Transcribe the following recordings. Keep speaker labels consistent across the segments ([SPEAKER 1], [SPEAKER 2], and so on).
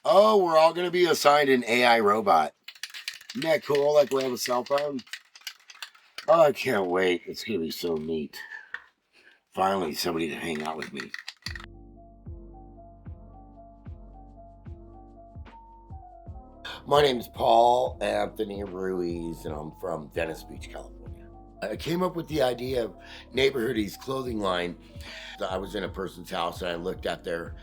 [SPEAKER 1] Oh, we're all going to be assigned an AI robot. Isn't that cool? Like we have a cell phone. Oh, I can't wait. It's going to be so neat. Finally, somebody to hang out with me. My name is Paul Anthony Ruiz, and I'm from Venice Beach, California. I came up with the idea of Nayborhoodiez clothing line. I was in a person's house and I looked at their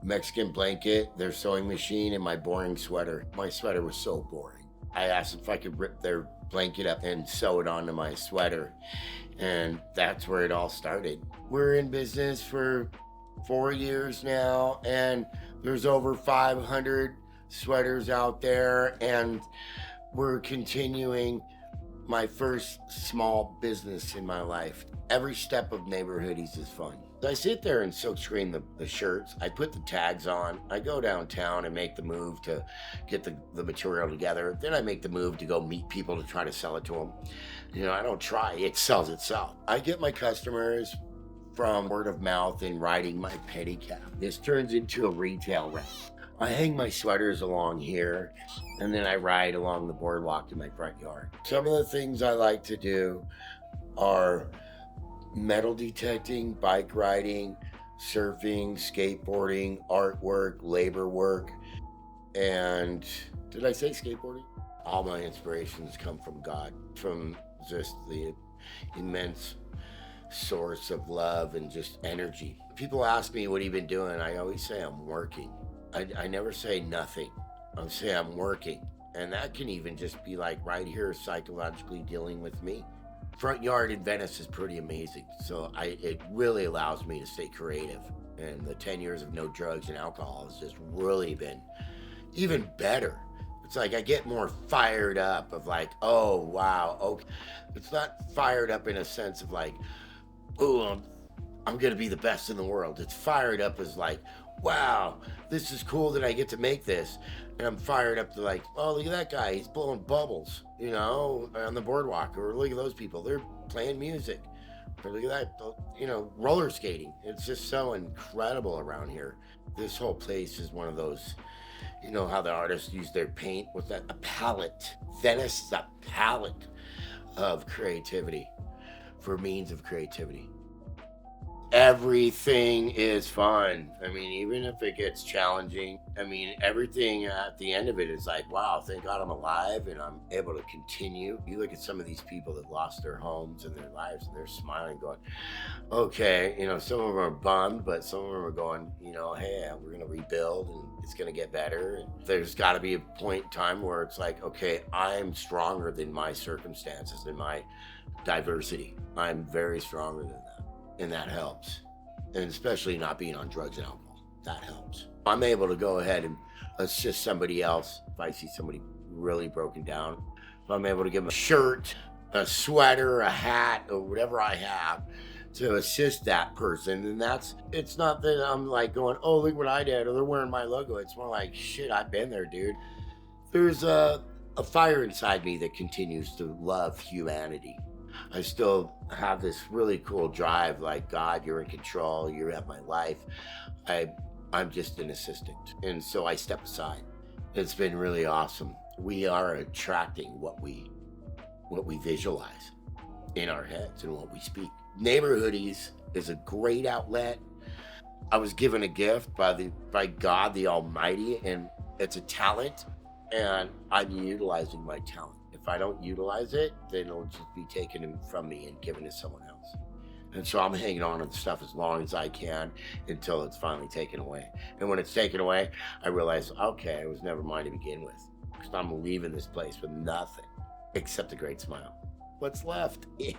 [SPEAKER 1] Mexican blanket, their sewing machine, and my boring sweater. My sweater was so boring. I asked if I could rip their blanket up and sew it onto my sweater. And that's where it all started. We're in business for 4 years now, and there's over 500 sweaters out there, and we're continuing my first small business in my life. Every step of Nayborhoodiez is fun. I sit there and silkscreen the shirts. I put the tags on. I go downtown and make the move to get the material together. Then I make the move to go meet people to try to sell it to them. You know, I don't try, it sells itself. I get my customers from word of mouth and riding my pedicab. This turns into a retail rep. I hang my sweaters along here, and then I ride along the boardwalk to my front yard. Some of the things I like to do are metal detecting, bike riding, surfing, skateboarding, artwork, labor work, and did I say skateboarding? All my inspirations come from God, from just the immense source of love and just energy. People ask me, what have you been doing? I always say I'm working. I never say nothing. I say I'm working. And that can even just be like right here psychologically dealing with me. Front yard in Venice is pretty amazing. So it really allows me to stay creative. And the 10 years of no drugs and alcohol has just really been even better. It's like I get more fired up of like, oh, wow, okay. It's not fired up in a sense of like, oh, I'm gonna be the best in the world. It's fired up as like, wow, this is cool that I get to make this. And I'm fired up to like, oh, look at that guy, he's blowing bubbles, you know, on the boardwalk. Or look at those people, they're playing music. Or look at that, you know, roller skating. It's just so incredible around here. This whole place is one of those, you know how the artists use their paint with that, a palette. Venice is a palette of creativity, for means of creativity. Everything is fun. I mean, even if it gets challenging, I mean, everything at the end of it is like, wow, thank God I'm alive and I'm able to continue. You look at some of these people that lost their homes and their lives and they're smiling going, okay, you know, some of them are bummed, but some of them are going, you know, hey, we're going to rebuild and it's going to get better. And there's got to be a point in time where it's like, okay, I'm stronger than my circumstances, than my diversity. I'm very stronger than that. And that helps. And especially not being on drugs and alcohol. That helps. I'm able to go ahead and assist somebody else if I see somebody really broken down. If I'm able to give them a shirt, a sweater, a hat, or whatever I have to assist that person, then it's not that I'm like going, oh, look what I did, or they're wearing my logo. It's more like, shit, I've been there, dude. There's a fire inside me that continues to love humanity. I still have this really cool drive, like, God, you're in control, you have my life. I'm just an assistant. And so I step aside. It's been really awesome. We are attracting what we visualize in our heads and what we speak. Nayborhoodiez is a great outlet. I was given a gift by God the Almighty, and it's a talent, and I'm utilizing my talent. If I don't utilize it, then it'll just be taken from me and given to someone else. And so I'm hanging on to the stuff as long as I can until it's finally taken away. And when it's taken away, I realize, okay, it was never mine to begin with. Because I'm leaving this place with nothing except a great smile. What's left? Yeah.